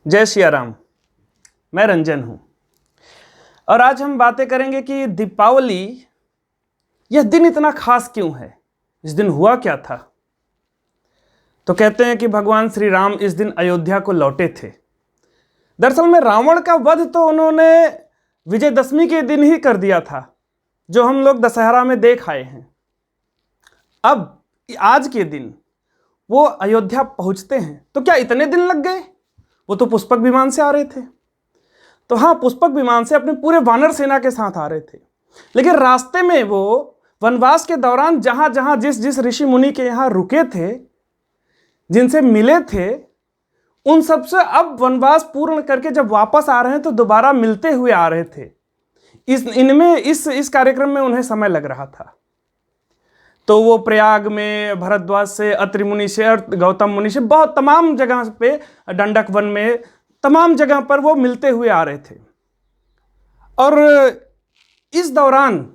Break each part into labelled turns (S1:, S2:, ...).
S1: जय सिया राम। मैं रंजन हूं और आज हम बातें करेंगे कि दीपावली यह दिन इतना खास क्यों है। इस दिन हुआ क्या था। तो कहते हैं कि भगवान श्री राम इस दिन अयोध्या को लौटे थे। दरअसल में रावण का वध तो उन्होंने विजयदशमी के दिन ही कर दिया था, जो हम लोग दशहरा में देख आए हैं। अब आज के दिन वो अयोध्या पहुंचते हैं तो क्या इतने दिन लग गए? वो तो पुष्पक विमान से आ रहे थे। तो हाँ, पुष्पक विमान से अपने पूरे वानर सेना के साथ आ रहे थे, लेकिन रास्ते में वो वनवास के दौरान जहां जहां जिस जिस ऋषि मुनि के यहाँ रुके थे, जिनसे मिले थे, उन सबसे अब वनवास पूर्ण करके जब वापस आ रहे हैं तो दोबारा मिलते हुए आ रहे थे। इस कार्यक्रम में उन्हें समय लग रहा था। तो वो प्रयाग में भरद्वाज से, अत्रि मुनि से और गौतम मुनि से बहुत तमाम जगह पे, दंडक वन में, तमाम जगह पर वो मिलते हुए आ रहे थे। और इस दौरान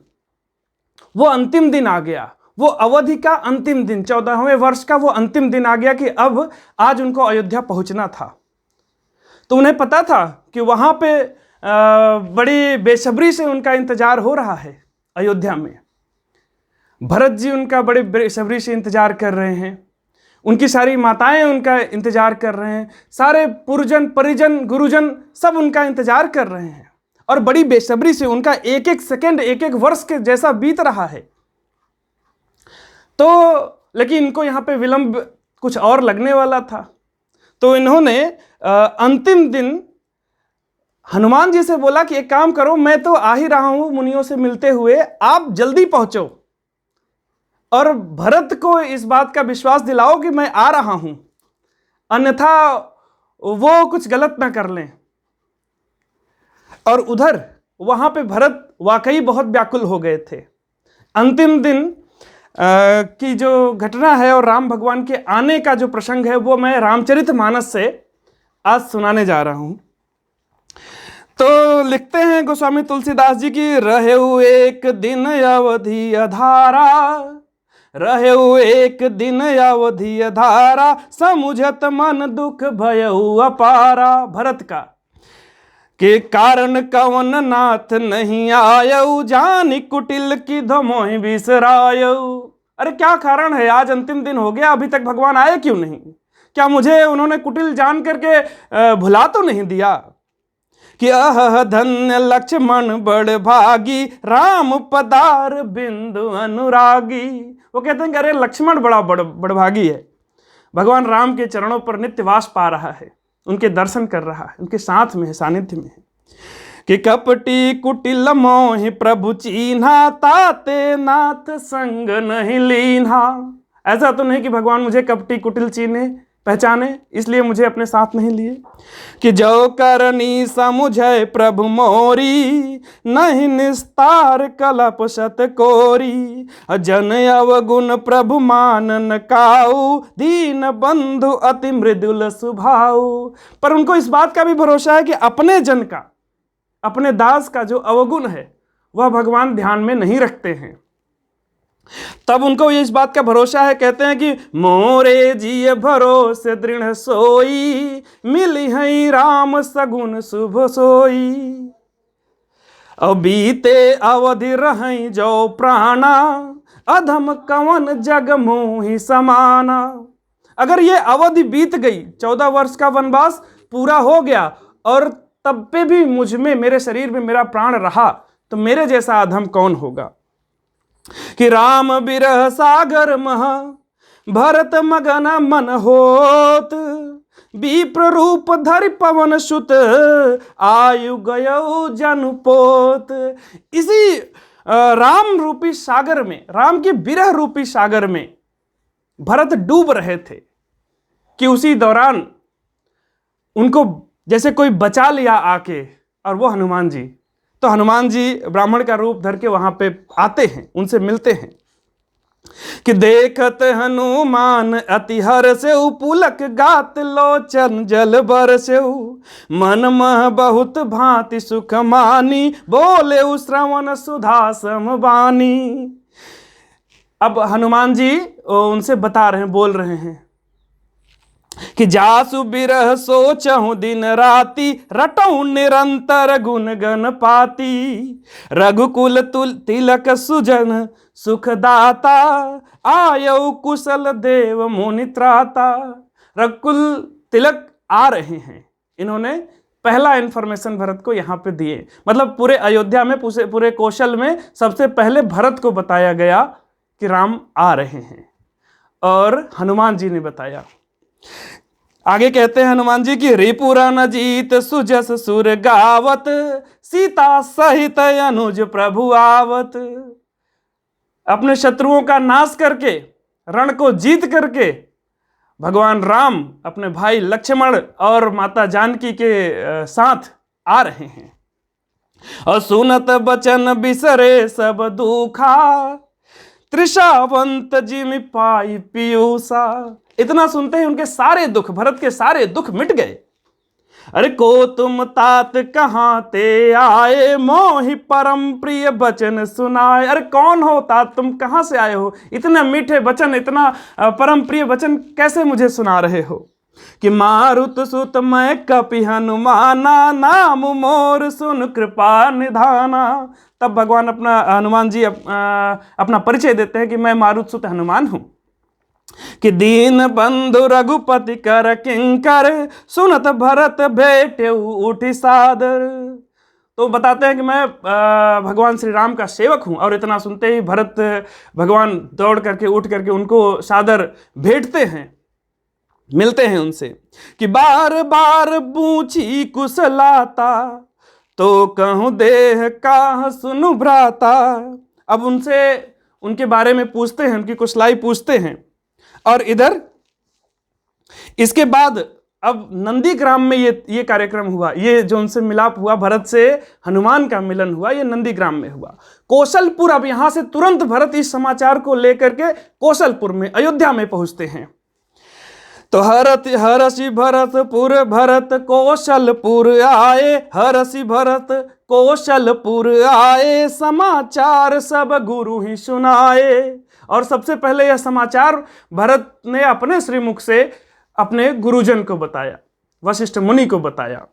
S1: वो अंतिम दिन आ गया, वो अवधि का अंतिम दिन, 14वें वर्ष का वो अंतिम दिन आ गया कि अब आज उनको अयोध्या पहुंचना था। तो उन्हें पता था कि वहां पे बड़ी बेसब्री से उनका इंतजार हो रहा है। अयोध्या में भरत जी उनका बड़े बेसब्री से इंतजार कर रहे हैं, उनकी सारी माताएं उनका इंतजार कर रहे हैं, सारे पुरजन परिजन गुरुजन सब उनका इंतजार कर रहे हैं और बड़ी बेसब्री से उनका एक एक सेकंड, एक एक वर्ष के जैसा बीत रहा है। तो लेकिन इनको यहाँ पे विलंब कुछ और लगने वाला था। तो इन्होंने अंतिम दिन हनुमान जी से बोला कि एक काम करो, मैं तो आ ही रहा हूं मुनियों से मिलते हुए, आप जल्दी पहुंचो और भरत को इस बात का विश्वास दिलाओ कि मैं आ रहा हूं, अन्यथा वो कुछ गलत ना कर लें। और उधर वहां पे भरत वाकई बहुत व्याकुल हो गए थे। अंतिम दिन की जो घटना है और राम भगवान के आने का जो प्रसंग है वो मैं रामचरितमानस से आज सुनाने जा रहा हूं। तो लिखते हैं गोस्वामी तुलसीदास जी की, रहेउ एक दिन अवधि अधारा, रहेउ एक दिन अवधि अधारा, समुझत मन दुख भयउ अपारा। भरत का के कारण कवन नाथ नहीं आयऊ, जानि कुटिल की धमोहि बिसरायऊ। अरे क्या कारण है, आज अंतिम दिन हो गया, अभी तक भगवान आए क्यों नहीं? क्या मुझे उन्होंने कुटिल जान करके भुला तो नहीं दिया? कि अह धन्य लक्ष्मण बड़ भागी, राम पदार बिंदु अनुरागी। वो कहते हैं कि अरे लक्ष्मण बड़ भागी है, भगवान राम के चरणों पर नित्य वास पा रहा है, उनके दर्शन कर रहा है, उनके साथ में है, सानिध्य में है। कि कपटी कुटिल मोहि प्रभु चीन्हा, ताते नाथ संग नहीं लीन्हा। ऐसा तो नहीं कि भगवान मुझे कपटी कुटिल चीने पहचाने इसलिए मुझे अपने साथ नहीं लिए। कि जो करनी समुझे प्रभु मोरी, नहीं निस्तार कलप सत कोरी, जन अवगुण प्रभु मानन काऊ, दीन बंधु अति मृदुल सुभाऊ। पर उनको इस बात का भी भरोसा है कि अपने जन का, अपने दास का जो अवगुण है वह भगवान ध्यान में नहीं रखते हैं। तब उनको इस बात का भरोसा है, कहते हैं कि मोरे जिय भरोसे दृढ़ सोई, मिली है राम सगुन शुभ सोई। अब बीते अवधि रहि जो प्राणा, अधम कवन जग मोहि समाना। अगर ये अवधि बीत गई, 14 वर्ष का वनवास पूरा हो गया और तब पे भी मुझ में, मेरे शरीर में मेरा प्राण रहा, तो मेरे जैसा अधम कौन होगा। कि राम बिरह सागर मह, भरत मगन मन होत, विप्र रूप धरि पवन सुत, आयु गयो जनुपोत। इसी राम रूपी सागर में, राम के बिरह रूपी सागर में भरत डूब रहे थे कि उसी दौरान उनको जैसे कोई बचा लिया आके, और वो हनुमान जी। तो हनुमान जी ब्राह्मण का रूप धर के वहां पे आते हैं, उनसे मिलते हैं। कि देखत हनुमान अति हर्षेउ, पुलक गात लोचन जल बरसेउ, मन मह बहुत भांति सुख मानी, बोले श्रवण सुधा समबानी। अब हनुमान जी उनसे बता रहे हैं, बोल रहे हैं कि जासु बिरह सोचहु दिन राति, रटहु निरंतर गुण गण पाती। रघुकुल तिलक सुजन सुखदाता, आयौ कुशल देव मुनि त्राता। रघुकुल तिलक आ रहे हैं, इन्होंने पहला इंफॉर्मेशन भरत को यहाँ पे दिए। मतलब पूरे अयोध्या में, पूरे कौशल में सबसे पहले भरत को बताया गया कि राम आ रहे हैं, और हनुमान जी ने बताया। आगे कहते हैं हनुमान जी की, रिपुरन जीत सुजस सुर गावत, सीता सहित अनुज प्रभु आवत। अपने शत्रुओं का नाश करके, रण को जीत करके भगवान राम अपने भाई लक्ष्मण और माता जानकी के साथ आ रहे हैं। और सुनत बचन बिसरे सब दुखा, त्रिषावंत जिमि पाई पीयूषा। इतना सुनते ही उनके सारे दुख, भरत के सारे दुख मिट गए। अरे को तुम तात कहाँ ते आए, मोहि परम प्रिय बचन सुनाए। अरे कौन हो तात, तुम कहाँ से आए हो, इतने मीठे वचन, इतना परम प्रिय वचन कैसे मुझे सुना रहे हो। कि मारुत सुत मैं कपि हनुमाना, नाम मोर सुन कृपा निधाना। तब भगवान हनुमान जी अपना परिचय देते हैं कि मैं मारुत सुत हनुमान हूं। कि दीन बंधु रघुपति कर किंकर, सुनत भरत भेटे उठी सादर। तो बताते हैं कि मैं भगवान श्री राम का सेवक हूं, और इतना सुनते ही भरत भगवान दौड़ करके उठ करके उनको सादर भेंटते हैं, मिलते हैं उनसे। कि बार बार पूछी कुशलाता, तो कहूं देह काह सुनु भ्राता। अब उनसे उनके बारे में पूछते हैं, उनकी कुशलाई पूछते हैं। और इधर इसके बाद अब नंदीग्राम में ये कार्यक्रम हुआ, ये जो उनसे मिलाप हुआ, भरत से हनुमान का मिलन हुआ, ये नंदीग्राम में हुआ। कौशलपुर, अब यहां से तुरंत भरत इस समाचार को लेकर के कौशलपुर में, अयोध्या में पहुंचते हैं। तो हरसि भरतपुर भरत कौशलपुर आए, हरसि भरत कौशलपुर आए, समाचार सब गुरु ही सुनाए। और सबसे पहले यह समाचार भरत ने अपने श्रीमुख से अपने गुरुजन को बताया, वशिष्ठ मुनि को बताया।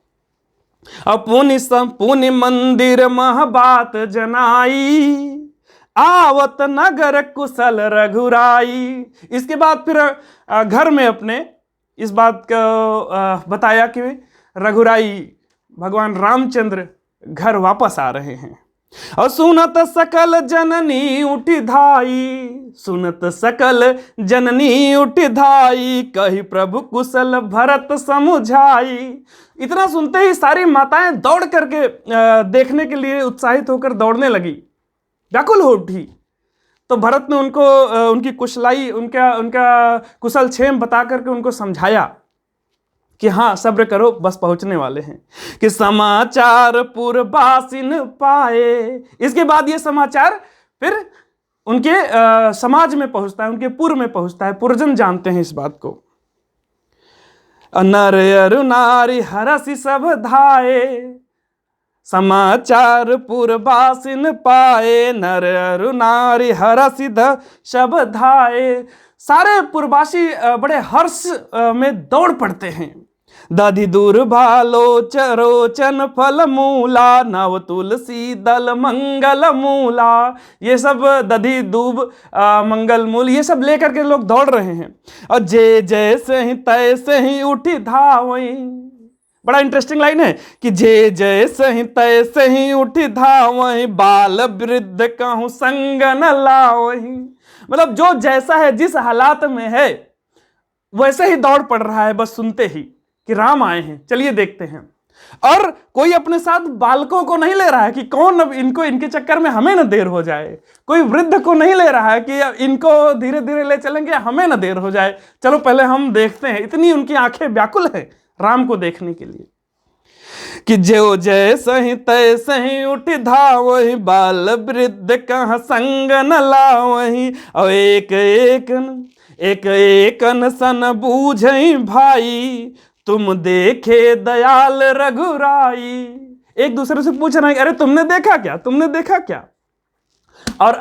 S1: पुनि मंदिर मह बात जनाई, आवत नगर कुशल रघुराई। इसके बाद फिर घर में अपने इस बात को बताया कि रघुराई भगवान रामचंद्र घर वापस आ रहे हैं। और सुनत सकल जननी उठी धाई, सुनत सकल जननी उठी धाई, कही प्रभु कुशल भरत समुझाई। इतना सुनते ही सारी माताएं दौड़ करके देखने के लिए उत्साहित होकर दौड़ने लगी, व्याकुल हो उठी। तो भरत ने उनको उनकी कुशलाई, उनका कुशल क्षेम बता करके उनको समझाया कि हाँ सब्र करो, बस पहुंचने वाले हैं। कि समाचार पुरबासिन पाए। इसके बाद ये समाचार फिर उनके समाज में पहुंचता है, उनके पुर में पहुंचता है, पुरजन जानते हैं इस बात को। नर अरु नारी हरसि सब धाये, समाचार पुरबासिन पाए, नर अरु नारी हरसि सब धाये। सारे पुरवासी बड़े हर्ष में दौड़ पड़ते हैं। दधि दूर्भालो चरोचन फल मूला, नव तुलसी दल मंगल मूला। ये सब दधि दूब मंगल मूल ये सब लेकर के लोग दौड़ रहे हैं। और जे जैसे ही तैसे ही उठी धावई। बड़ा इंटरेस्टिंग लाइन है कि जे जैसे ही तैसे ही उठी धावई, बाल वृद्ध कहूं संग न लावई। मतलब जो जैसा है, जिस हालात में है, वैसे ही दौड़ पड़ रहा है बस सुनते ही कि राम आए हैं, चलिए देखते हैं। और कोई अपने साथ बालकों को नहीं ले रहा है कि कौन अब इनके चक्कर में हमें न देर हो जाए। कोई वृद्ध को नहीं ले रहा है कि इनको धीरे धीरे ले चलेंगे, हमें न देर हो जाए, चलो पहले हम देखते हैं। इतनी उनकी आंखें व्याकुल है राम को देखने के लिए कि जो जैसे ही तैसे ही उठ धावहि, बाल वृद्ध कहाँ संग न लावहि। और एक एक सन बूझई भाई, तुम देखे दयाल रघुराई। एक दूसरे से पूछ रहे हैं, अरे तुमने देखा क्या, तुमने देखा क्या। और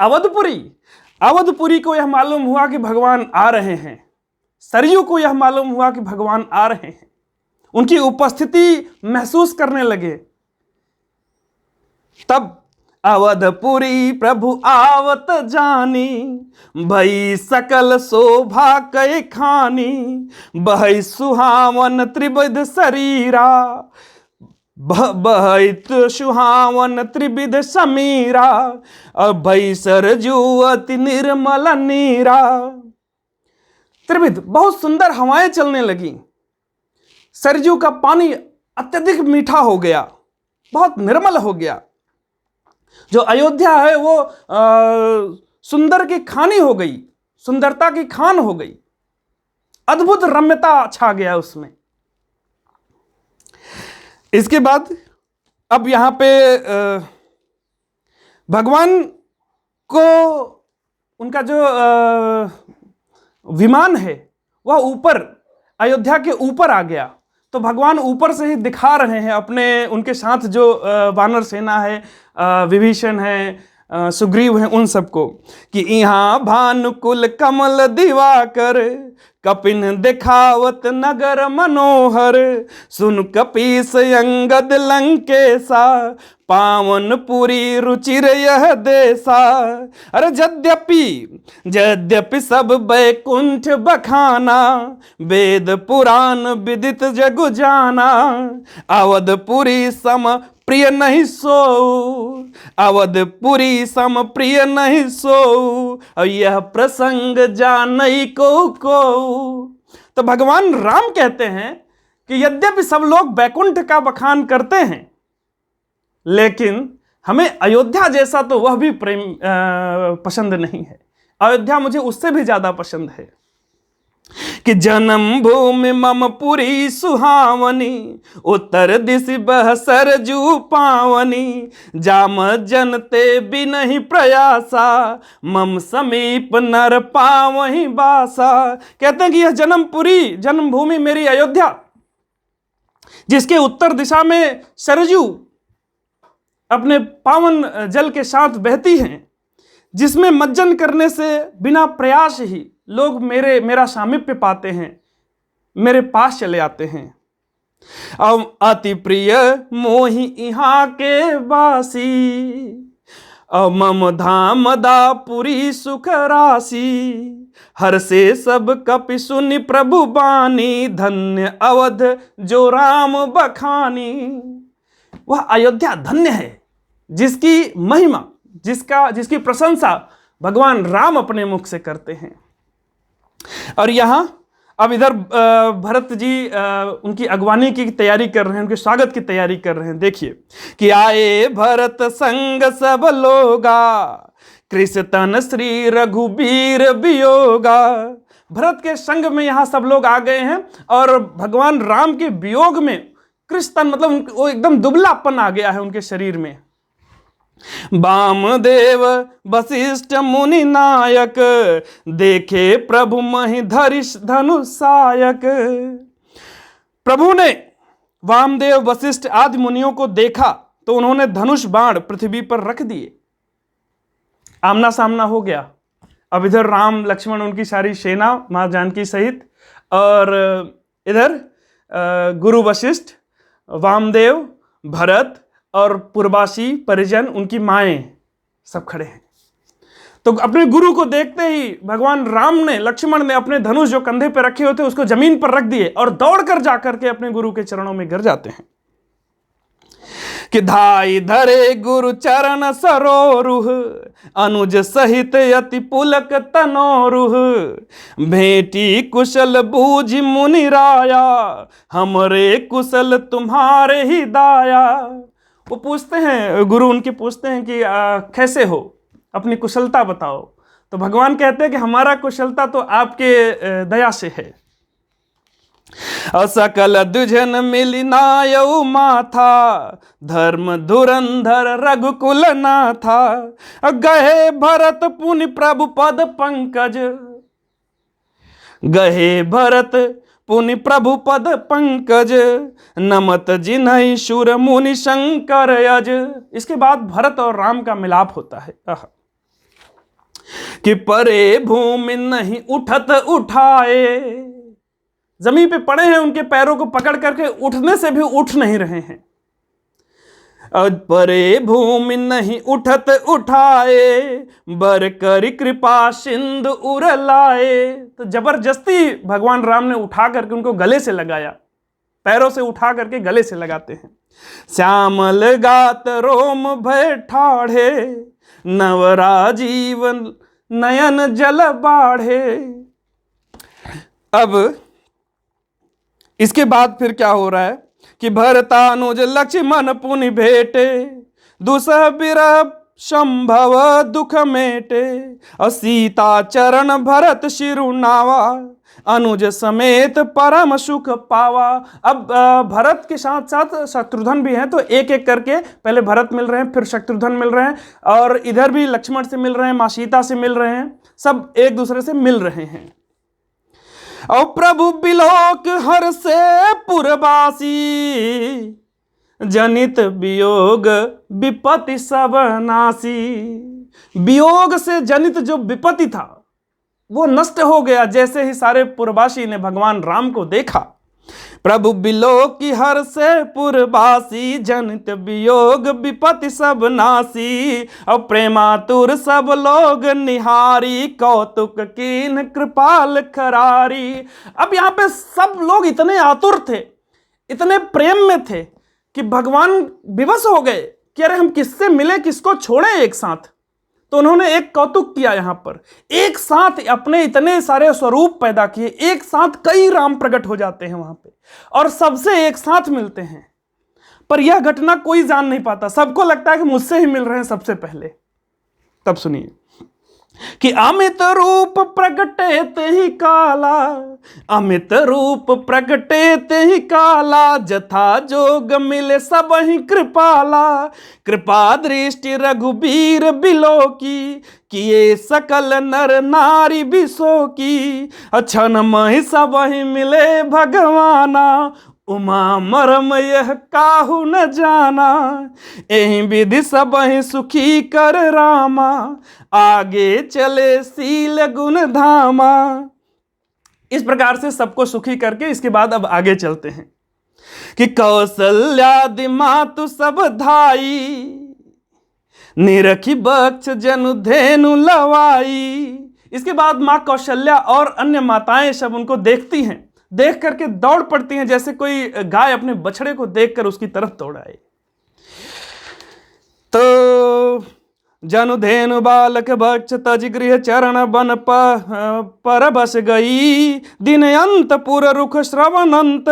S1: अवधपुरी को यह मालूम हुआ कि भगवान आ रहे हैं, सरयू को यह मालूम हुआ कि भगवान आ रहे हैं, उनकी उपस्थिति महसूस करने लगे। तब अवधपुरी प्रभु आवत जानी, भई सकल शोभा कै खानी, बहै सुहावन त्रिविध शरीरा, बहैत सुहावन त्रिविध समीरा, भई सरजू अति निर्मल नीरा। त्रिविध बहुत सुंदर हवाएं चलने लगी, सरजू का पानी अत्यधिक मीठा हो गया, बहुत निर्मल हो गया। जो अयोध्या है वो सुंदर की खानी हो गई, सुंदरता की खान हो गई, अद्भुत रम्यता छा गया उसमें। इसके बाद अब यहां पे भगवान को उनका जो विमान है वह ऊपर अयोध्या के ऊपर आ गया। तो भगवान ऊपर से ही दिखा रहे हैं अपने, उनके साथ जो वानर सेना है, विभीषण है, सुग्रीव हैं, उन सबको कि यहाँ भानुकुल कमल दिवाकर, कपिन दिखावत नगर मनोहर, सुन कपीस अंगद लंकेसा, पावनपुरी रुचिर यह देसा। अरे यद्यपि सब बैकुंठ बखाना, वेद पुराण विदित जगु जाना, अवधपुरी सम प्रिय नहीं सो, अवधपुरी सम प्रिय नहीं सो, और यह प्रसंग जानई को। तो भगवान राम कहते हैं कि यद्यपि सब लोग बैकुंठ का बखान करते हैं, लेकिन हमें अयोध्या जैसा तो वह भी प्रेम पसंद नहीं है। अयोध्या मुझे उससे भी ज्यादा पसंद है कि जन्म भूमि मम पुरी सुहावनी, उत्तर दिश बह सरजू पावनी, जाम जनते बिनहि प्रयासा, मम समीप नर पावहि बासा। कहते हैं कि यह जन्मपुरी, जन्मभूमि मेरी अयोध्या, जिसके उत्तर दिशा में सरजू अपने पावन जल के साथ बहती हैं, जिसमें मज्जन करने से बिना प्रयास ही लोग मेरा सामीप्य पाते हैं, मेरे पास चले आते हैं। अब अति प्रिय मोहि इहाँ के वासी, मम धाम दापुरी सुख राशि, हर से सब कपि सुनि प्रभु बानी, धन्य अवध जो राम बखानी। वह अयोध्या धन्य है जिसकी महिमा, जिसकी प्रशंसा भगवान राम अपने मुख से करते हैं। और यहां अब इधर भरत जी उनकी अगवानी की तैयारी कर रहे हैं, उनके स्वागत की तैयारी कर रहे हैं। देखिए कि आए भरत संग सब लोगा, कृष्ण श्री रघुबीर वियोगा। भरत के संग में यहां सब लोग आ गए हैं और भगवान राम के वियोग में कृष्ण मतलब वो एकदम दुबलापन आ गया है उनके शरीर में। वामदेव वशिष्ठ मुनि नायक, देखे प्रभु महि धरिष धनुषायक। प्रभु ने वामदेव वशिष्ठ आदि मुनियों को देखा तो उन्होंने धनुष बाण पृथ्वी पर रख दिए, आमना सामना हो गया। अब इधर राम लक्ष्मण उनकी सारी सेना मां जानकी सहित, और इधर गुरु वशिष्ठ, वामदेव, भरत और पूर्वासी परिजन, उनकी माएं सब खड़े हैं। तो अपने गुरु को देखते ही भगवान राम ने, लक्ष्मण ने अपने धनुष जो कंधे पर रखे होते उसको जमीन पर रख दिए और दौड़कर जाकर के अपने गुरु के चरणों में गिर जाते हैं कि धाई धरे गुरु चरण सरोरुह, अनुज सहित अति पुलक तनोरुह, भेटी कुशल बूझ मुनि राया, हमरे कुशल तुम्हारे ही दाया। वो पूछते हैं, गुरु उनके पूछते हैं कि कैसे हो, अपनी कुशलता बताओ। तो भगवान कहते हैं कि हमारा कुशलता तो आपके दया से है। सकल दुजन मिली नायऊ माथा, धर्म धुरंधर रघुकुल नाथा, गहे भरत पुनि प्रभु पद पंकज, गहे भरत पुनि प्रभु पद पंकज, नमत जिन्है शूर मुनि शंकर यज। इसके बाद भरत और राम का मिलाप होता है। कि परे भूमि नहीं उठत उठाए, जमीन पे पड़े हैं, उनके पैरों को पकड़ करके उठने से भी उठ नहीं रहे हैं। परे भूमि नहीं उठत उठाए, बर करी कृपा सिंधु उर लाए। तो जबरदस्ती भगवान राम ने उठा करके उनको गले से लगाया, पैरों से उठा करके गले से लगाते हैं। श्यामल गात रोम भय ठाढ़े, नवराजीव नयन जल बाढ़े। अब इसके बाद फिर क्या हो रहा है कि भरतानुज लक्ष्मण पुनि भेटे, दुसह बिरह संभव दुख मेटे। और सीता चरण भरत शिरुनावा, अनुज समेत परम सुख पावा। अब भरत के साथ साथ शत्रुघ्न भी हैं, तो एक एक करके पहले भरत मिल रहे हैं, फिर शत्रुघ्न मिल रहे हैं, और इधर भी लक्ष्मण से मिल रहे हैं, माँ सीता से मिल रहे हैं, सब एक दूसरे से मिल रहे हैं। और प्रभु बिलोक हर से पुरवासी, जनित वियोग विपत्ति सब नासी। वियोग से जनित जो विपत्ति था वो नष्ट हो गया जैसे ही सारे पुरवासी ने भगवान राम को देखा। प्रभु बिलोक की हर से पुरवासी, जनित वियोग विपत्ति सब नासी। और प्रेमातुर सब लोग निहारी, कौतुक कीन कृपाल खरारी। अब यहाँ पे सब लोग इतने आतुर थे, इतने प्रेम में थे कि भगवान विवश हो गए कि अरे हम किससे मिले, किसको छोड़े एक साथ। तो उन्होंने एक कौतुक किया, यहाँ पर एक साथ अपने इतने सारे स्वरूप पैदा किए, एक साथ कई राम प्रकट हो जाते हैं वहां पे और सबसे एक साथ मिलते हैं। पर यह घटना कोई जान नहीं पाता, सबको लगता है कि मुझसे ही मिल रहे हैं सबसे पहले। तब सुनिए कि अमित रूप प्रगटे ते ही काला, अमित रूप प्रगटे ते ही काला। जथा जोग मिले सब ही कृपाला, कृपा दृष्टि रघुबीर बिलो की। किए सकल नर नारी बिसो की, अछन मही सब ही मिले भगवाना। उमा मरम यह काहू न जाना, एहि विधि सब ही सुखी कर रामा। आगे चले सील गुण धामा। इस प्रकार से सबको सुखी करके इसके बाद अब आगे चलते हैं कि कौशल्यादि मातु सब धाई, निरखी बक्ष जनु धेनु लवाई। इसके बाद माँ कौशल्या और अन्य माताएं सब उनको देखती हैं, देख करके दौड़ पड़ती हैं जैसे कोई गाय अपने बछड़े को देखकर उसकी तरफ दौड़ आए। तो जनुधेनु बालक बक्ष तज गृह चरण बन पर बस गई। दिन अंत पुर रुख श्रवणंत,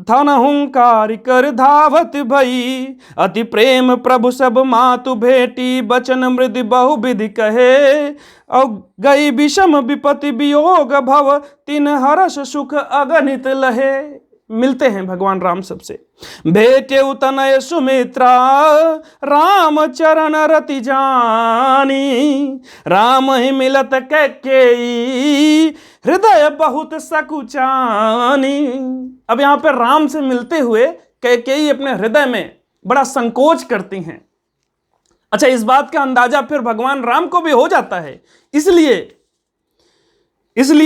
S1: धन हुंकार कर धावत भई। अति प्रेम प्रभु सब मातु भेटी, बचन मृदु बहु विधि कहे। और गई विषम विपत्ति वियोग भव, तिन हर्ष सुख अगणित लहे। मिलते हैं भगवान राम सबसे। भेटे उतनय सुमित्रा, राम चरण रति जानी। राम ही मिलत कैकेयी, हृदय बहुत सकुचानी। अब यहाँ पे राम से मिलते हुए कैकेयी अपने हृदय में बड़ा संकोच करती हैं। अच्छा, इस बात का अंदाजा फिर भगवान राम को भी हो जाता है, इसलिए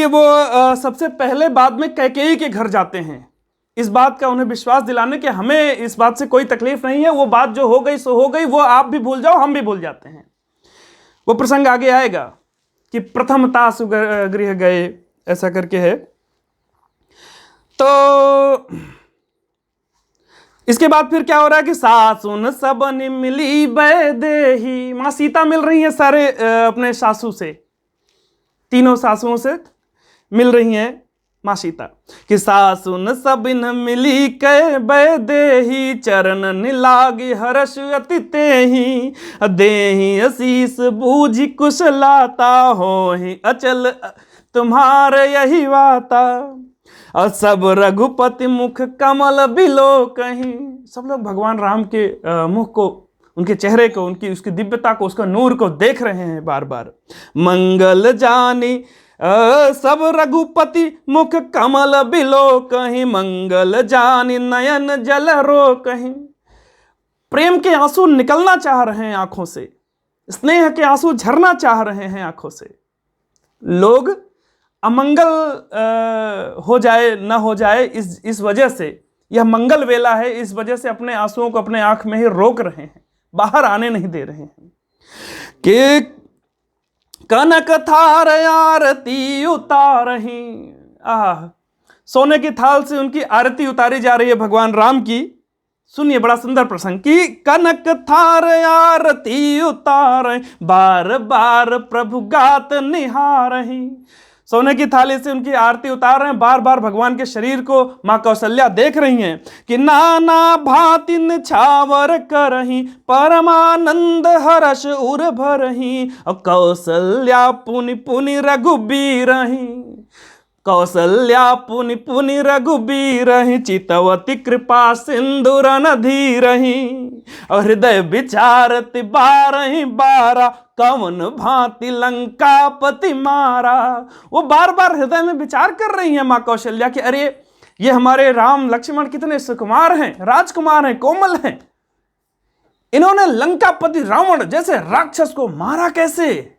S1: वो सबसे पहले बाद में कैकेयी के घर जाते हैं, इस बात का उन्हें विश्वास दिलाने कि हमें इस बात से कोई तकलीफ नहीं है, वो बात जो हो गई सो हो गई, वो आप भी भूल जाओ, हम भी भूल जाते हैं। वो प्रसंग आगे आएगा कि प्रथमता सुगृह गए, ऐसा करके है। तो इसके बाद फिर क्या हो रहा है कि सासुन सबन मिली बैदेही। माँ सीता मिल रही है सारे अपने सासू से, तीनों सासुओं से मिल रही हैं माँ सीता कि सासुन सबिन मिली कै बैदेही। चरण निलागी हर्ष अति तेहि, देहि आशीष बूझि कुशलाता। होहि अचल तुम्हारे यही वाता, और सब रघुपति मुख कमल बिलो कहीं। सब लोग भगवान राम के मुख को, उनके चेहरे को, उनकी उसकी दिव्यता को, उसका नूर को देख रहे हैं बार बार। मंगल जानी सब रघुपति मुख कमल बिलो कहीं, मंगल जानी नयन जल रो कहीं। प्रेम के आंसू निकलना चाह रहे हैं आंखों से, स्नेह के आंसू झरना चाह रहे हैं आंखों से। लोग अमंगल हो जाए न हो जाए इस वजह से, यह मंगल वेला है, इस वजह से अपने आंसुओं को अपने आंख में ही रोक रहे हैं, बाहर आने नहीं दे रहे हैं। कि कनक थार आरती उतारही, सोने की थाल से उनकी आरती उतारी जा रही है भगवान राम की। सुनिए बड़ा सुंदर प्रसंग कि कनक थार आरती उतार बार बार प्रभु गात निहारही। सोने की थाली से उनकी आरती उतार रहे हैं, बार बार भगवान के शरीर को माँ कौशल्या देख रही हैं कि नाना भांति निछावर करही परमानंद हर्ष उर भरही और कौशल्या पुनि पुनि रघुबीरही। कौशल्या पुनि पुनि रघुबीरहि चितवती कृपा सिंधुर नधीरहि और हृदय विचारति बारहि बारा कवन भांति लंकापति मारा। वो बार बार हृदय में विचार कर रही हैं माँ कौशल्या कि अरे ये हमारे राम लक्ष्मण कितने सुकुमार हैं, राजकुमार हैं, कोमल हैं, इन्होंने लंकापति रावण जैसे राक्षस को मारा कैसे।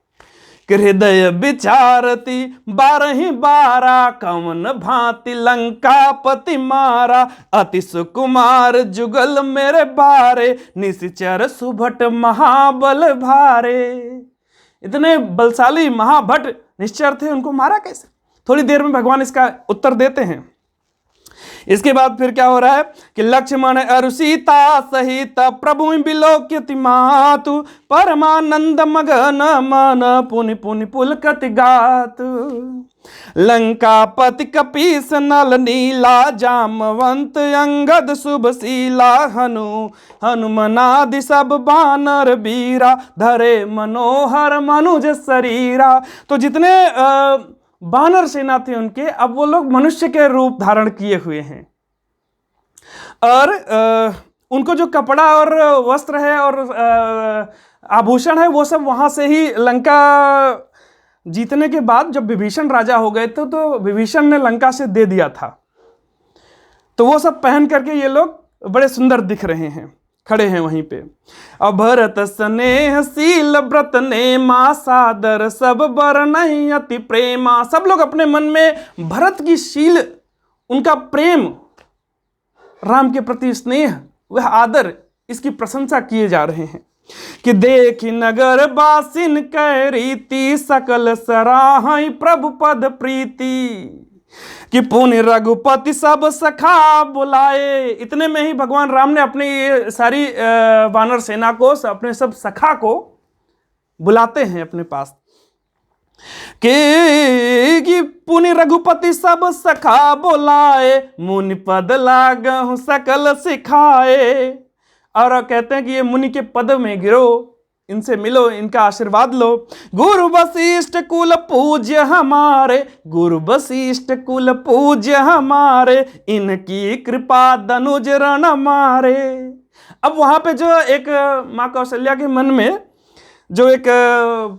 S1: हृदय विचारती बारहि बारा कवन भांति लंकापति मारा अति सुकुमार जुगल मेरे बारे निश्चर सुभट महाबल भारे। इतने बलशाली महाभट निश्चर थे, उनको मारा कैसे। थोड़ी देर में भगवान इसका उत्तर देते हैं। इसके बाद फिर क्या हो रहा है कि लक्ष्मण अरु सीता सहित प्रभु बिलोक्यति मातु परमानंद मगन मन पुनि पुनि पुलकति गातु लंकापति कपीस नल नीला जामवंत अंगद शुभशीला हनुमनादि सब बानर बीरा धरे मनोहर मनुज शरीरा। तो जितने बानर सेना थे उनके, अब वो लोग मनुष्य के रूप धारण किए हुए हैं और उनको जो कपड़ा और वस्त्र है और आभूषण है वो सब वहां से ही लंका जीतने के बाद जब विभीषण राजा हो गए थे तो विभीषण ने लंका से दे दिया था, तो वो सब पहन करके ये लोग बड़े सुंदर दिख रहे हैं, खड़े हैं वहीं पे। अभरत स्नेह शील व्रत ने मां सादर सब बर नहीं अति प्रेमा। सब लोग अपने मन में भरत की शील, उनका प्रेम, राम के प्रति स्नेह, वह आदर, इसकी प्रशंसा किए जा रहे हैं कि देख नगर बासिन कै रीति सकल सराहई प्रभु पद प्रीति कि पुण्य रघुपति सब सखा बुलाए। इतने में ही भगवान राम ने अपनी ये सारी वानर सेना को, अपने सब सखा को बुलाते हैं अपने पास कि पुण्य रघुपति सब सखा बुलाए मुनि पद लागहु सकल सिखाए। और कहते हैं कि ये मुनि के पद में गिरो, इनसे मिलो, इनका आशीर्वाद लो। गुरु वशिष्ठ कुल पूज्य हमारे, गुरु वशिष्ठ कुल पूज्य हमारे इनकी कृपा दनुज रण मारे। अब वहां पे जो एक माँ कौशल्या के मन में जो एक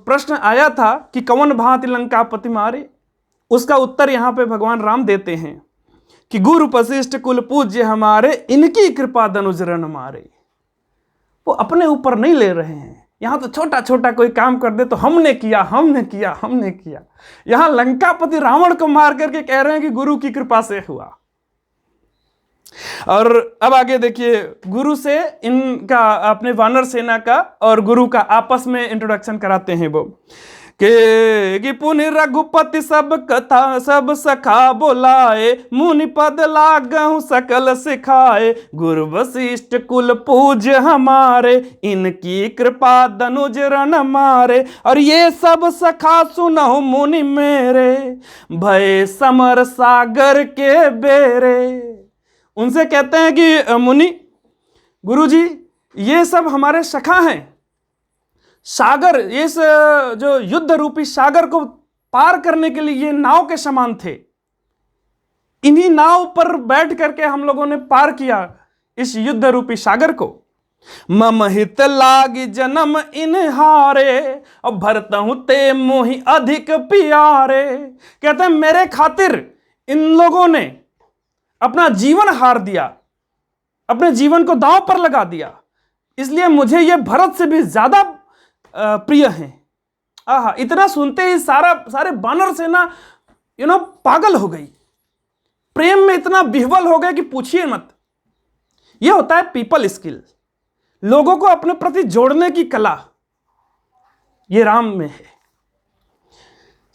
S1: प्रश्न आया था कि कवन भांति लंकापति मारे, उसका उत्तर यहाँ पे भगवान राम देते हैं कि गुरु वशिष्ठ कुल पूज्य हमारे इनकी कृपा दनुज रण मारे। वो अपने ऊपर नहीं ले रहे हैं, यहाँ तो छोटा छोटा कोई काम कर दे तो हमने किया हमने किया हमने किया। यहाँ लंकापति रावण को मार करके कह रहे हैं कि गुरु की कृपा से हुआ। और अब आगे देखिए, गुरु से इनका, अपने वानर सेना का और गुरु का आपस में इंट्रोडक्शन कराते हैं वो कि पुनि रघुपति सब कथा सब सखा बोलाए मुनि पद लागहु सकल सिखाए गुरु वशिष्ठ कुल पूज्य हमारे इनकी कृपा दनुज रण मारे। और ये सब सखा सुनहु मुनि मेरे भय समर सागर के बेरे। उनसे कहते हैं कि मुनि, गुरुजी, ये सब हमारे सखा हैं, सागर, इस जो युद्ध रूपी सागर को पार करने के लिए ये नाव के समान थे। इन्हीं नाव पर बैठ करके हम लोगों ने पार किया इस युद्ध रूपी सागर को। मम हित लागी जन्म इन हारे और भरतहु ते मोहि अधिक प्यारे। कहते हैं मेरे खातिर इन लोगों ने अपना जीवन हार दिया, अपने जीवन को दांव पर लगा दिया, इसलिए मुझे ये भरत से भी ज्यादा प्रिय हैं। आहा, इतना सुनते ही सारे वानर सेना पागल हो गई, प्रेम में इतना विह्वल हो गए कि पूछिए मत। यह होता है पीपल स्किल, लोगों को अपने प्रति जोड़ने की कला। ये राम में है।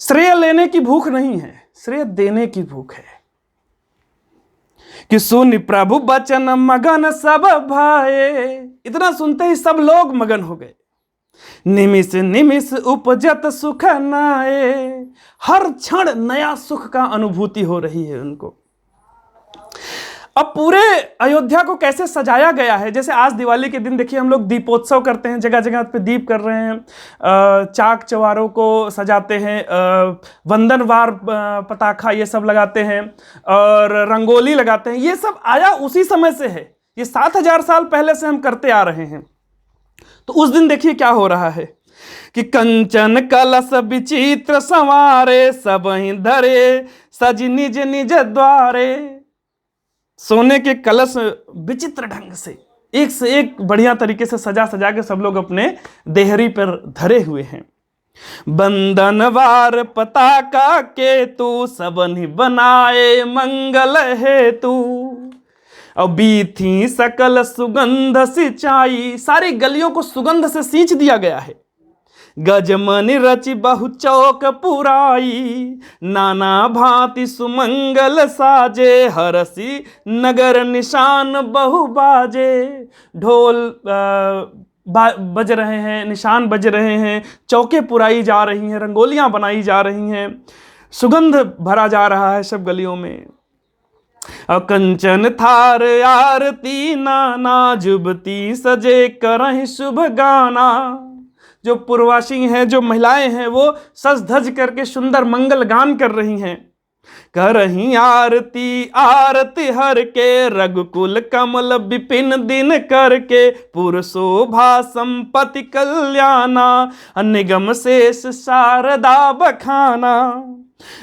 S1: श्रेय लेने की भूख नहीं है, श्रेय देने की भूख है। कि सुन प्रभु बचन मगन सब भाए, इतना सुनते ही सब लोग मगन हो गए। निमिष निमिष उपजत सुख नाए, हर क्षण नया सुख का अनुभूति हो रही है उनको। अब पूरे अयोध्या को कैसे सजाया गया है, जैसे आज दिवाली के दिन देखिए हम लोग दीपोत्सव करते हैं, जगह जगह पे दीप कर रहे हैं, चाक चवारों को सजाते हैं, वंदनवार पताखा ये सब लगाते हैं और रंगोली लगाते हैं। ये सब आया उसी समय से है, ये 7000 साल पहले से हम करते आ रहे हैं। तो उस दिन देखिए क्या हो रहा है कि कंचन कलश विचित्र संवारे, सबहि धरे सज निज निज द्वारे। सोने के कलश विचित्र ढंग से एक से एक बढ़िया तरीके से सजा सजा के सब लोग अपने देहरी पर धरे हुए हैं। बंदनवार पताका के तू सबनि बनाए मंगल हेतु, और बीथी सकल सुगंध सिंचाई, सारी गलियों को सुगंध से सींच दिया गया है। गजमनि रचि बहु चौक पुराई, नाना भांति सुमंगल साजे, हरसी नगर निशान बहु बाजे। ढोल बज रहे हैं, निशान बज रहे हैं, चौके पुराई जा रही हैं, रंगोलियां बनाई जा रही हैं, सुगंध भरा जा रहा है सब गलियों में। कंचन थार आरती नाना, जुबती सजे करहि शुभ गाना। जो पूर्ववासी हैं, जो महिलाएं हैं, वो सज धज करके सुंदर मंगल गान कर रही हैं। करही आरती आरती हर के, रघुकुल कमल विपिन दिन करके, पुर शोभा संपत्ति कल्याणा, निगम शेष शारदा बखाना।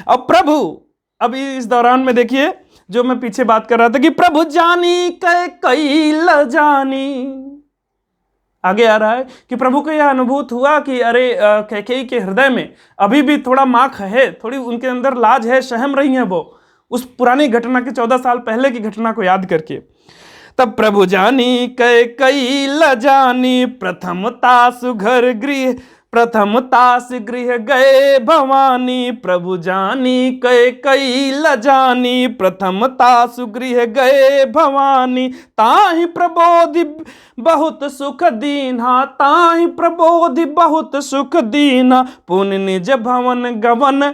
S1: अब प्रभु, अभी इस दौरान में देखिए जो मैं पीछे बात कर रहा था कि प्रभु जानी कई ल जानी, आगे आ रहा है कि प्रभु को यह अनुभूत हुआ कि अरे कैकेयी के हृदय में अभी भी थोड़ा माख है, थोड़ी उनके अंदर लाज है, सहम रही हैं वो उस पुरानी घटना के 14 साल पहले की घटना को याद करके। तब प्रभु जानी कई ल जानी, प्रथमता सुघर गृह, प्रथमता से गृह गए भवानी। प्रभु जानी कई ल जानी, प्रथमता सुगृह गए भवानी। ताहि प्रबोधि बहुत सुख दीन्हा, ताहि प्रबोधि बहुत सुख दीन्हा, पुन निज भवन गवन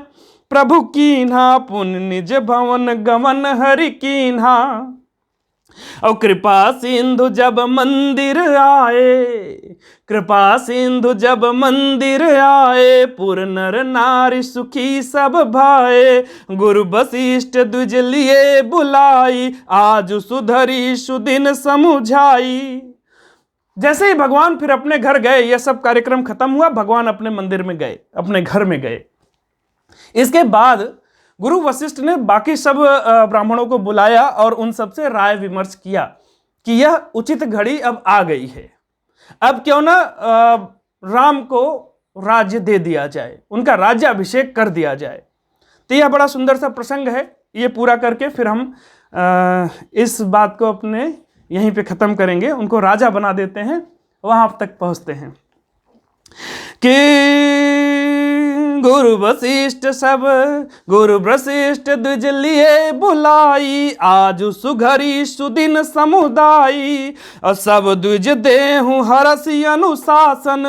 S1: प्रभु कीन्हा, पुन निज भवन गवन हरि कीन्हा। और कृपा सिंधु जब मंदिर आए, कृपा सिंधु जब मंदिर आए, पुर नर नारी सुखी सब भाए। गुरु वशिष्ठ द्विज लिए बुलाई, आज सुधरी सुदिन समुझाई। जैसे ही भगवान फिर अपने घर गए, यह सब कार्यक्रम खत्म हुआ, भगवान अपने मंदिर में गए, अपने घर में गए। इसके बाद गुरु वशिष्ठ ने बाकी सब ब्राह्मणों को बुलाया और उन सबसे राय विमर्श किया कि यह उचित घड़ी अब आ गई है, अब क्यों ना राम को राज्य दे दिया जाए, उनका राज्याभिषेक कर दिया जाए। तो यह बड़ा सुंदर सा प्रसंग है। ये पूरा करके फिर हम इस बात को अपने यहीं पे ख़त्म करेंगे। उनको राजा बना देते हैं, वहाँ तक पहुँचते हैं कि गुरु वशिष्ठ सब गुरु वशिष्ठ द्विज लिए बुलाई, आज सुघरी सुदिन समुदाई। और सब द्विज देहु हरसि अनुशासन,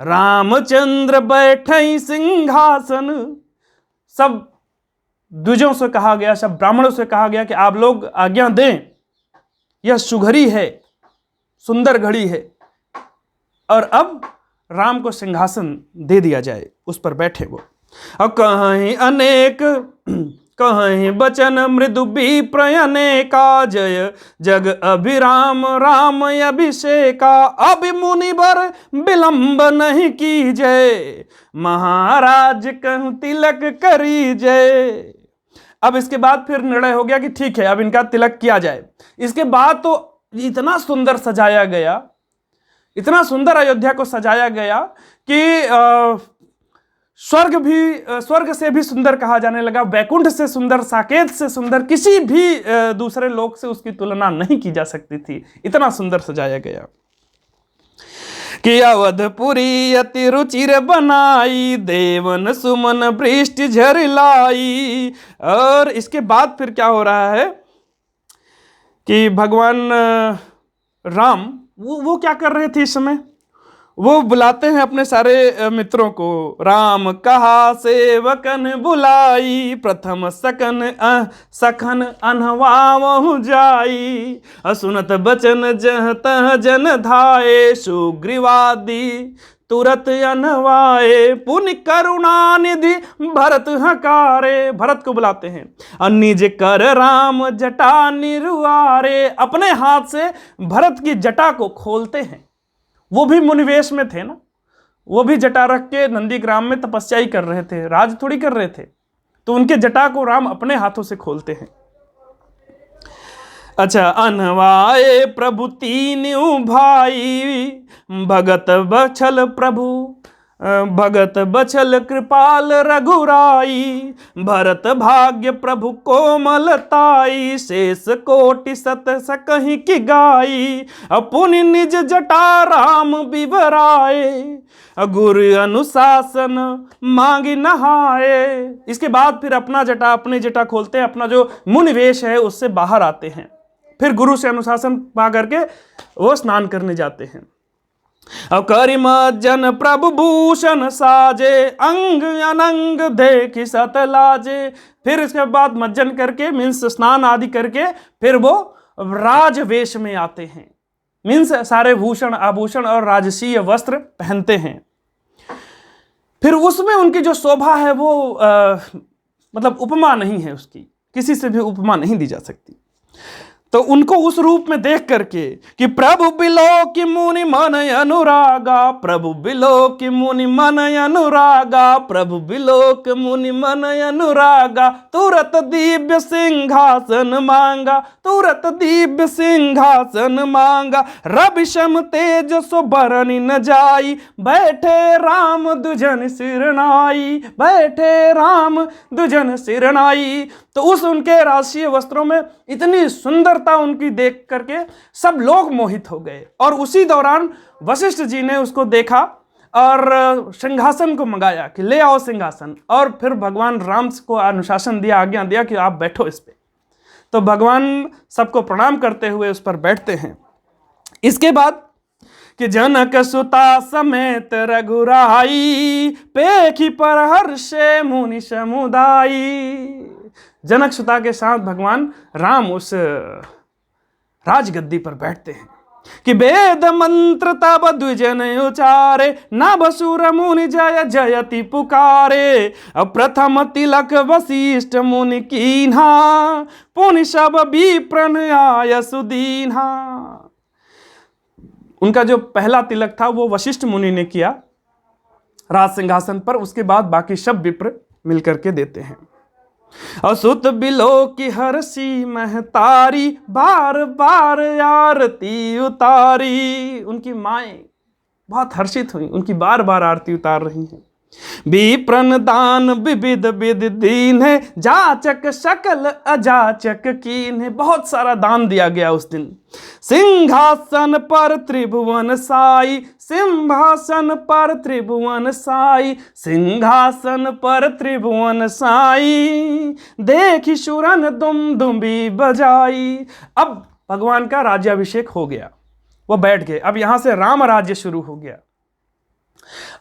S1: रामचंद्र बैठई सिंहासन। सब द्विजों से कहा गया, सब ब्राह्मणों से कहा गया कि आप लोग आज्ञा दें, यह सुघरी है, सुंदर घड़ी है, और अब राम को सिंहासन दे दिया जाए, उस पर बैठे वो। और कहीं अनेक कहीं बचन मृदु विप्र अनेका, जय जग अभिराम राम अभिषेका। अभि मुनिवर विलंब नहीं की जय, महाराज कहूँ तिलक करी जय। अब इसके बाद फिर निर्णय हो गया कि ठीक है, अब इनका तिलक किया जाए। इसके बाद तो इतना सुंदर सजाया गया इतना सुंदर अयोध्या को सजाया गया कि स्वर्ग से भी सुंदर कहा जाने लगा, वैकुंठ से सुंदर, साकेत से सुंदर, किसी भी दूसरे लोक से उसकी तुलना नहीं की जा सकती थी, इतना सुंदर सजाया गया। कि अवधपुरी अति रुचिर बनाई, देवन सुमन वृष्टि झरलाई। और इसके बाद फिर क्या हो रहा है कि भगवान राम वो क्या कर रहे थे इस समय, वो बुलाते हैं अपने सारे मित्रों को। राम कहा सेवकन बुलाई, प्रथम सखन अनवावहु जाई। असुनत बचन जह तह जन धाये, सुग्रीवादि तुरत अनवाए। पुण्य करुणा निधि भरत हकारे, भरत को बुलाते हैं। निज कर राम जटा निरुआरे, अपने हाथ से भरत की जटा को खोलते हैं। वो भी मुनिवेश में थे ना, वो भी जटा रख के नंदीग्राम में तपस्या ही कर रहे थे, राज थोड़ी कर रहे थे। तो उनके जटा को राम अपने हाथों से खोलते हैं। अच्छा, अनवाए प्रभु तीन्यू भाई, भगत बछल प्रभु भगत बछल कृपाल रघुराई। भरत भाग्य प्रभु कोमलताई, शेष कोटि सत सकहि की गाई। अपुनि निज जटा राम बिवराए, गुरु अनुशासन मांगी नहाए। इसके बाद फिर अपनी जटा खोलते हैं, अपना जो मुनिवेश है उससे बाहर आते हैं। फिर गुरु से अनुशासन पा करके वो स्नान करने जाते हैं। अब करिम जन प्रभु भूषण साजे, अंग अनंग देखि सत लाजे। फिर इसके बाद मज्जन करके मीन्स स्नान आदि करके फिर वो राजवेश में आते हैं, मीन्स सारे भूषण आभूषण और राजसीय वस्त्र पहनते हैं। फिर उसमें उनकी जो शोभा है वो मतलब उपमा नहीं है, उसकी किसी से भी उपमा नहीं दी जा सकती। तो उनको उस रूप में देख करके कि प्रभु बिलो की मुनि मन अनुरागा, प्रभु बिलो की मुनि मन अनुरागा, प्रभु बिलो की मुनि मन अनुरागा। तुरत दिव्य सिंहासन मांगा, तुरत दिव्य सिंहासन मांगा। रवि सम तेज सो बरनि न जाई, बैठे राम दुजन सिरनाई, बैठे राम दुजन सिरनाई। तो उस उनके राष्ट्रीय वस्त्रों में इतनी सुंदरता उनकी देख करके सब लोग मोहित हो गए। और उसी दौरान वशिष्ठ जी ने उसको देखा और सिंहासन को मंगाया कि ले आओ सिंहासन। और फिर भगवान राम को अनुशासन दिया, आज्ञा दिया कि आप बैठो इस पे। तो भगवान सबको प्रणाम करते हुए उस पर बैठते हैं। इसके बाद कि जनक सुता समेत रघुराई, पेखी पर हर्षे मुनि समुदाई। जनक सुता के साथ भगवान राम उस राजगद्दी पर बैठते हैं कि वेद मंत्र तब द्विजन उचारे, नभसुर मुनि जय जयति पुकारे। प्रथम तिलक वशिष्ठ मुनि कीन्हा, पुनि सब विप्रन आय सुदीन्हा। उनका जो पहला तिलक था वो वशिष्ठ मुनि ने किया राज सिंहासन पर। उसके बाद बाकी सब विप्र मिलकर के देते हैं। असुत बिलो की हर्षी महतारी, बार बार आरती उतारी। उनकी माएं बहुत हर्षित हुई, उनकी बार बार आरती उतार रही हैं। विप्रन दान विविध विधि दीन है, जाचक सकल अजाचक कीन है। बहुत सारा दान दिया गया उस दिन। सिंहासन पर त्रिभुवन साई, सिंहासन पर त्रिभुवन साई, सिंहासन पर त्रिभुवन साई। देखी सुरन दुम दुम्बी बजाई। अब भगवान का राज्याभिषेक हो गया, वो बैठ गए। अब यहां से राम राज्य शुरू हो गया।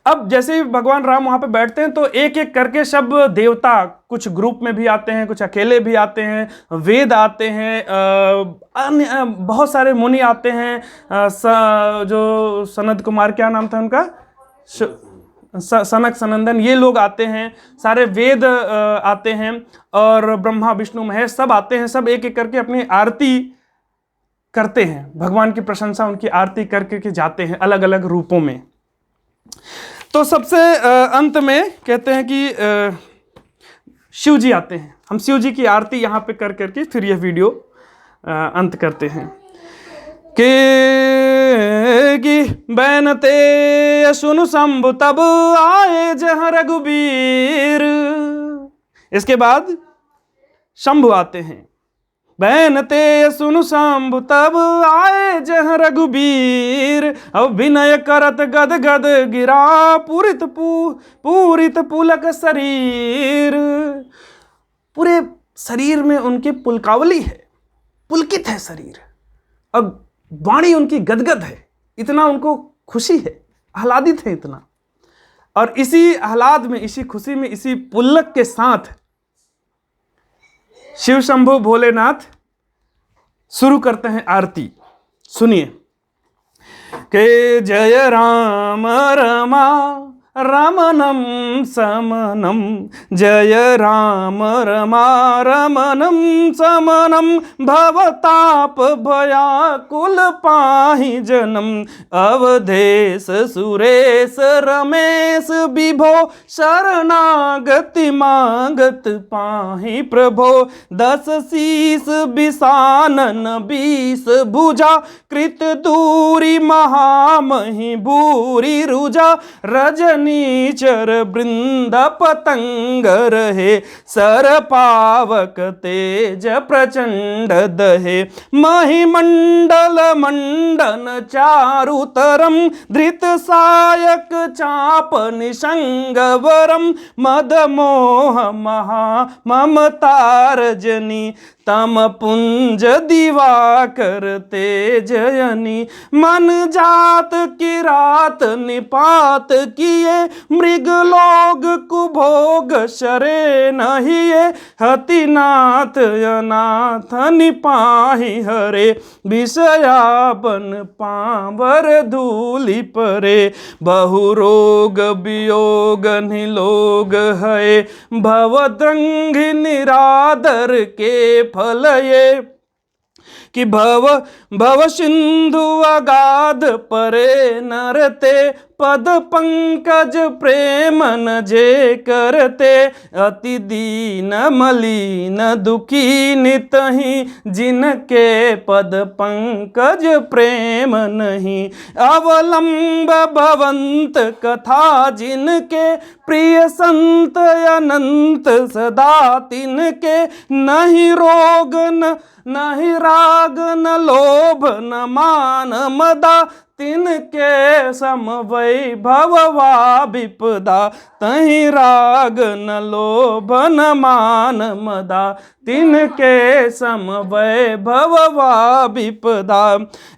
S1: अब जैसे ही भगवान राम वहां पे बैठते हैं तो एक एक करके सब देवता, कुछ ग्रुप में भी आते हैं, कुछ अकेले भी आते हैं, वेद आते हैं, अन्य बहुत सारे मुनि आते हैं। जो सनद कुमार, क्या नाम था उनका, सनक सनंदन, ये लोग आते हैं। सारे वेद आते हैं और ब्रह्मा विष्णु महेश सब आते हैं। सब एक एक करके अपनी आरती करते हैं, भगवान की प्रशंसा, उनकी आरती करके के जाते हैं अलग अलग रूपों में। तो सबसे अंत में कहते हैं कि शिव जी आते हैं। हम शिव जी की आरती यहाँ पे कर करके फिर यह वीडियो अंत करते हैं कि की बैनते सुन शंभु तब आए जहाँ रघुबीर। इसके बाद शंभु आते हैं। बैनते सुन शंभु तब आए जहाँ रघुबीर, अब विनय करत गद गद गिरा पूरित पुलक शरीर। पूरे शरीर में उनकी पुलकावली है, पुलकित है शरीर। अब वाणी उनकी गदगद है, इतना उनको खुशी है, आह्लादित है इतना। और इसी आह्लाद में, इसी खुशी में, इसी पुलक के साथ शिव शंभु भोलेनाथ शुरू करते हैं आरती। सुनिए के जय राम रमा रमणम समनम, जय राम रमा रमणम समनम, भवताप भयाकुल पाहि जनम, अवधेश सुरेश रमेश विभो, शरणागति मांगत पाहि प्रभो, 10 शीस बिसानन 20 भुजा, कृत दूरी महामहि भूरी रुजा, रजनीचर वृंद पतंग रहे, सर पावक तेज प्रचंड दहे, महिमंडल मंडन चारुतरम, धृत सायक चाप निशंग वरम, मद मोह महा ममता रजनी, तम पुंज दिवाकर तेजयनी, मन जात की रात निपात किए, मृग लोग कुभोग शरे नहिए, हतिनाथ अनाथ निपाहि हरे, विषयापन पावर धूलि परे, बहुरोग वियोग निलोग है, भवद्रंघि निरादर के फल ये, कि भव सिंधु अगाध परे नरते, पद पंकज प्रेम न जे करते, अति दीन मलिन दुखी नितहि, जिनके पद पंकज प्रेम नहीं, अवलंब भवंत कथा जिनके, प्रिय संत अनंत सदा तिनके, नहीं रोग नहीं राग न लोभ न मान मदा, तिनके सम वैभव वा विपदा, तहि राग न लोभ न मान मदा, तिनके सम वैभव वा विपदा,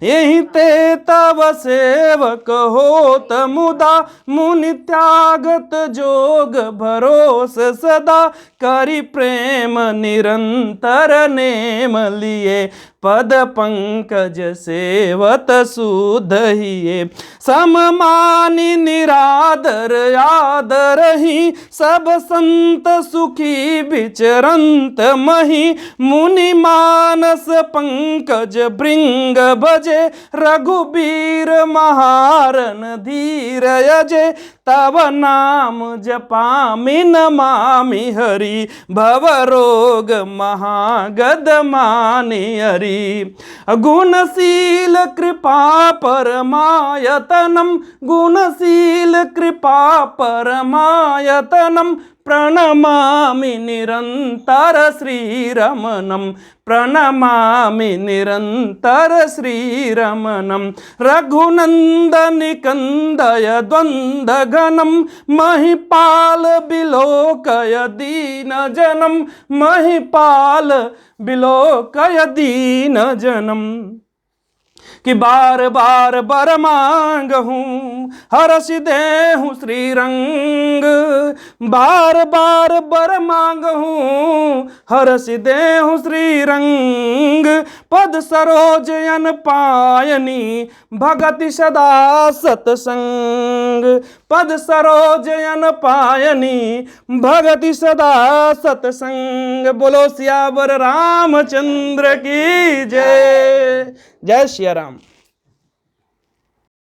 S1: यही ते तव सेवक होत मुदा, मुनि त्यागत जोग भरोस सदा, करि प्रेम निरंतर नेम लिए, पद पंकज सेवत सुधहिए, सममानि निरादर आदर ही, सब संत सुखी विचरंत मही, मुनि मानस पंकज भृंग भजे, रघुबीर महारन धीर यजे, तब नाम जपामि नमामि हरि, भव रोग महागद मानि हरि, गुणशील कृपा परमायतनम, गुणशील कृपा परमायतनम, प्रणमामि निरंतर श्रीरमणम, प्रणमामि निरंतर श्रीरमणम, रघुनंदन कंदय द्वंद्वघनम, महिपाल बिलोकय दीन जनम, महिपाल बिलोकय दीन जनम, कि बार बार बर मांगहूँ हरष देहूँ श्रीरंग, बार बार बर मांगहूँ हरष देहूँ श्रीरंग, पद सरोज अन पायनी भगति सदा सतसंग, पद सरोज अन पायनी भगति सदा सतसंग। बोलो सियावर रामचंद्र की जय। जय श्री राम।